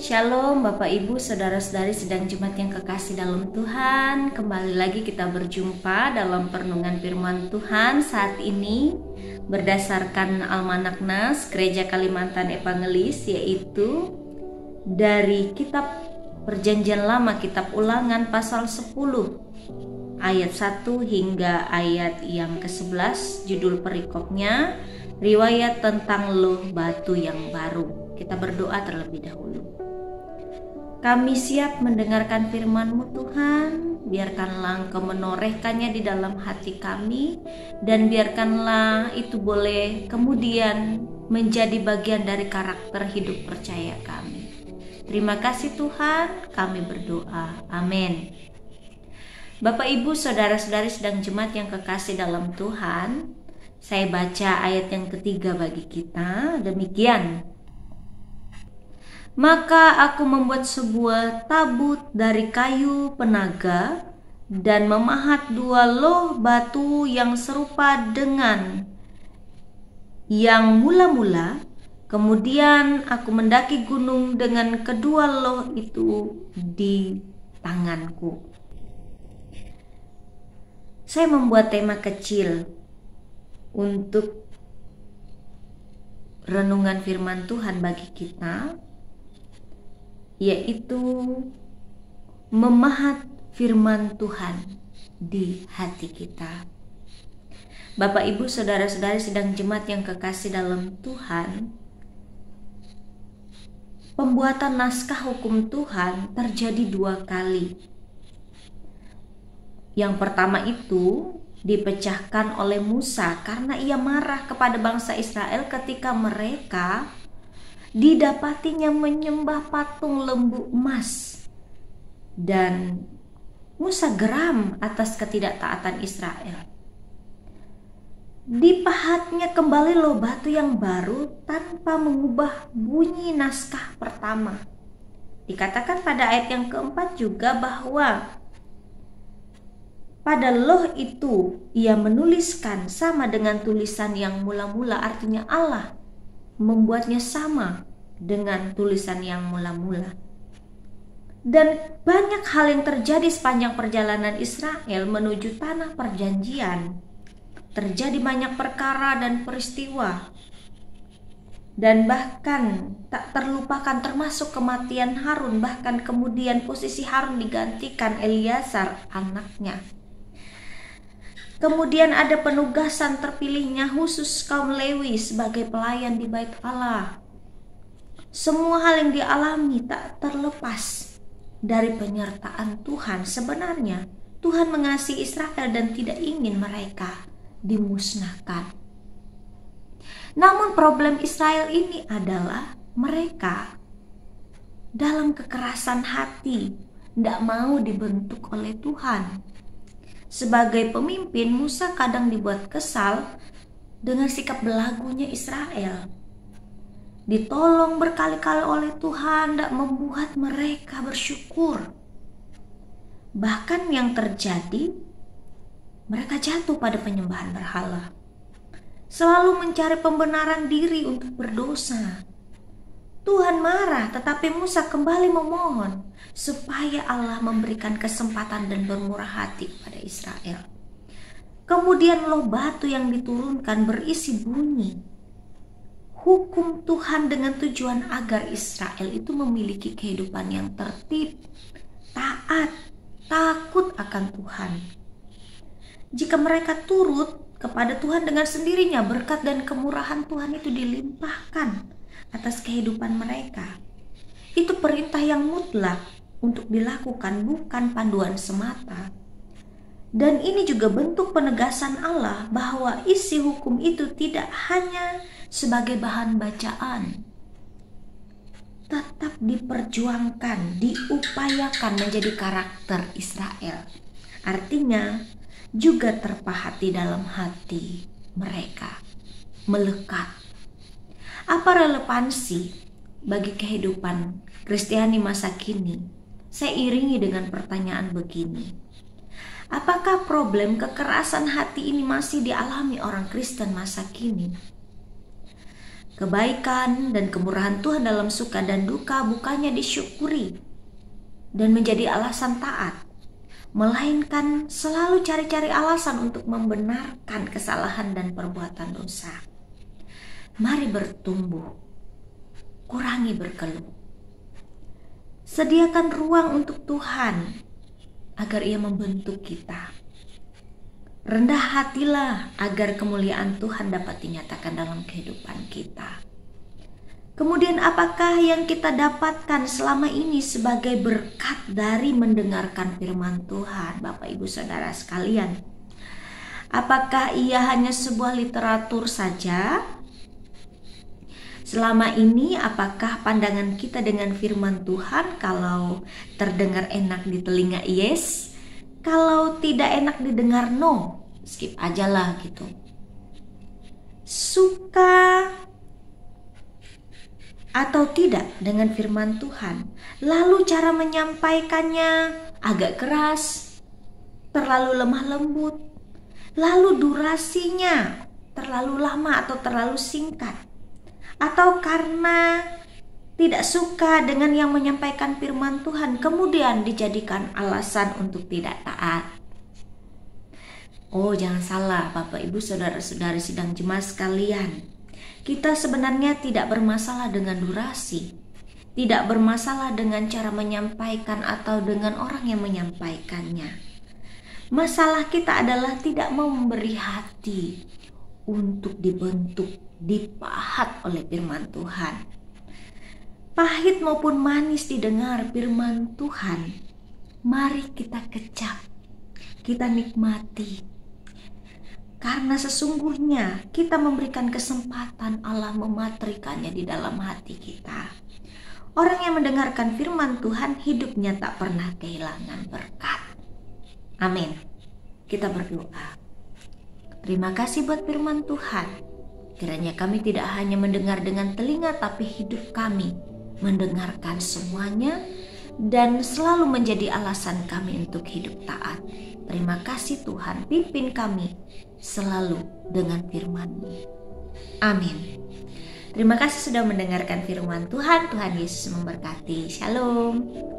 Shalom Bapak Ibu Saudara-saudari sidang Jemaat yang kekasih dalam Tuhan. Kembali lagi kita berjumpa dalam perenungan firman Tuhan saat ini berdasarkan Almanak Nas Gereja Kalimantan Evangelis, yaitu dari kitab Perjanjian Lama, kitab Ulangan pasal 10 ayat 1 hingga ayat yang ke-11. Judul perikopnya riwayat tentang loh batu yang baru. Kita berdoa terlebih dahulu. Kami siap mendengarkan firman-Mu Tuhan, biarkanlah Engkau menorehkannya di dalam hati kami, dan biarkanlah itu boleh kemudian menjadi bagian dari karakter hidup percaya kami. Terima kasih Tuhan, kami berdoa. Amin. Bapak Ibu Saudara-saudari sedang jemaat yang kekasih dalam Tuhan, saya baca ayat yang ketiga bagi kita, demikian. Maka aku membuat sebuah tabut dari kayu penaga dan memahat 2 loh batu yang serupa dengan yang mula-mula. Kemudian aku mendaki gunung dengan kedua loh itu di tanganku. Saya membuat tema kecil untuk renungan firman Tuhan bagi kita, yaitu memahat firman Tuhan di hati kita. Bapak Ibu Saudara-saudari sidang jemaat yang kekasih dalam Tuhan, pembuatan naskah hukum Tuhan terjadi 2 kali. Yang pertama itu dipecahkan oleh Musa karena ia marah kepada bangsa Israel ketika mereka didapatinya menyembah patung lembu emas, dan Musa geram atas ketidaktaatan Israel. Dipahatnya kembali loh batu yang baru tanpa mengubah bunyi naskah pertama. Dikatakan pada ayat yang keempat juga bahwa pada loh itu ia menuliskan sama dengan tulisan yang mula-mula, artinya Allah membuatnya sama dengan tulisan yang mula-mula. Dan banyak hal yang terjadi sepanjang perjalanan Israel menuju tanah perjanjian. Terjadi banyak perkara dan peristiwa, dan bahkan tak terlupakan termasuk kematian Harun. Bahkan kemudian posisi Harun digantikan Eleazar anaknya. Kemudian ada penugasan terpilihnya khusus kaum Lewi sebagai pelayan di bait Allah. Semua hal yang dialami tak terlepas dari penyertaan Tuhan. Sebenarnya Tuhan mengasihi Israel dan tidak ingin mereka dimusnahkan. Namun problem Israel ini adalah mereka dalam kekerasan hati, tidak mau dibentuk oleh Tuhan. Sebagai pemimpin, Musa kadang dibuat kesal dengan sikap belagunya Israel. Ditolong berkali-kali oleh Tuhan, tidak membuat mereka bersyukur. Bahkan yang terjadi, mereka jatuh pada penyembahan berhala. Selalu mencari pembenaran diri untuk berdosa. Tuhan marah, tetapi Musa kembali memohon supaya Allah memberikan kesempatan dan bermurah hati kepada Israel. Kemudian loh batu yang diturunkan berisi bunyi hukum Tuhan dengan tujuan agar Israel itu memiliki kehidupan yang tertib, taat, takut akan Tuhan. Jika mereka turut kepada Tuhan, dengan sendirinya berkat dan kemurahan Tuhan itu dilimpahkan atas kehidupan mereka. Itu perintah yang mutlak untuk dilakukan, bukan panduan semata. Dan ini juga bentuk penegasan Allah bahwa isi hukum itu tidak hanya sebagai bahan bacaan, tetap diperjuangkan, diupayakan menjadi karakter Israel. Artinya juga terpahat di dalam hati mereka, melekat. Apa relevansi bagi kehidupan Kristiani masa kini? Saya iringi dengan pertanyaan begini. Apakah problem kekerasan hati ini masih dialami orang Kristen masa kini? Kebaikan dan kemurahan Tuhan dalam suka dan duka bukannya disyukuri dan menjadi alasan taat, melainkan selalu cari-cari alasan untuk membenarkan kesalahan dan perbuatan dosa. Mari bertumbuh, kurangi berkeluh. Sediakan ruang untuk Tuhan agar Ia membentuk kita. Rendah hatilah agar kemuliaan Tuhan dapat dinyatakan dalam kehidupan kita. Kemudian apakah yang kita dapatkan selama ini sebagai berkat dari mendengarkan firman Tuhan, Bapak Ibu Saudara sekalian? Apakah ia hanya sebuah literatur saja? Selama ini apakah pandangan kita dengan firman Tuhan kalau terdengar enak di telinga yes, kalau tidak enak didengar no, skip aja lah gitu. Suka atau tidak dengan firman Tuhan, lalu cara menyampaikannya agak keras, terlalu lemah lembut, lalu durasinya terlalu lama atau terlalu singkat, atau karena tidak suka dengan yang menyampaikan firman Tuhan kemudian dijadikan alasan untuk tidak taat. Oh, jangan salah Bapak Ibu Saudara-saudari sidang jemaat sekalian. Kita sebenarnya tidak bermasalah dengan durasi, tidak bermasalah dengan cara menyampaikan atau dengan orang yang menyampaikannya. Masalah kita adalah tidak mau memberi hati untuk dibentuk, dipahat oleh firman Tuhan. Pahit maupun manis didengar firman Tuhan, mari kita kecap, kita nikmati. Karena sesungguhnya kita memberikan kesempatan Allah mematrikannya di dalam hati kita. Orang yang mendengarkan firman Tuhan hidupnya tak pernah kehilangan berkat. Amin. Kita berdoa. Terima kasih buat firman Tuhan. Kiranya kami tidak hanya mendengar dengan telinga, tapi hidup kami mendengarkan semuanya dan selalu menjadi alasan kami untuk hidup taat. Terima kasih Tuhan, pimpin kami selalu dengan firman-Mu. Amin. Terima kasih sudah mendengarkan firman Tuhan. Tuhan Yesus memberkati. Shalom.